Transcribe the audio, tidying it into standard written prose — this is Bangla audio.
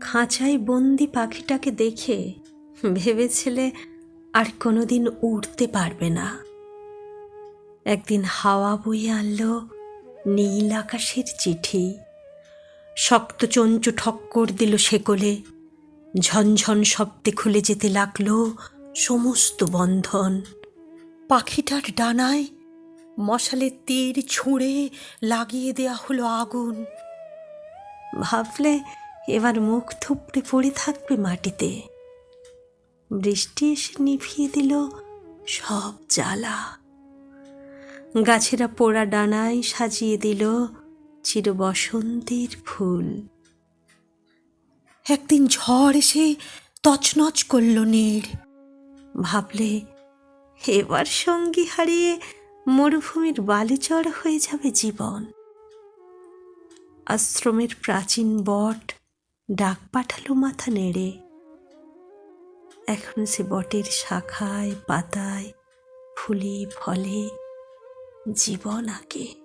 খাঁচায় বন্দি পাখিটাকে দেখে ভেবেছিলে আর কোনোদিন উড়তে পারবে না। একদিন হাওয়া বয়ে আনলো নীল আকাশের চিঠি। শক্ত চঞ্চু ঠক্কর দিল শেকলে, ঝনঝন শব্দে খুলে যেতে লাগলো সমস্ত বন্ধন। পাখিটার ডানায় মশালের তীর ছুঁড়ে লাগিয়ে দেয়া হলো আগুন। ভাবলে এবার মুখ থুবড়ে পড়ে থাকবে মাটিতে। বৃষ্টি এসে নিভিয়ে দিল সব জ্বালা। গাছেরা পোড়া ডানায় সাজিয়ে দিল চির বসন্তের ফুল। একদিন ঝড় এসে তছনছ করল নীড়। ভাবলে এবার সঙ্গী হারিয়ে মরুভূমির বালিচর হয়ে যাবে জীবন। আশ্রমের প্রাচীন বট ডাক পাঠালো মাথা নেড়ে। এখন সে বটের শাখায় পাতায় ফুলে ফলে জীবন আঁকে।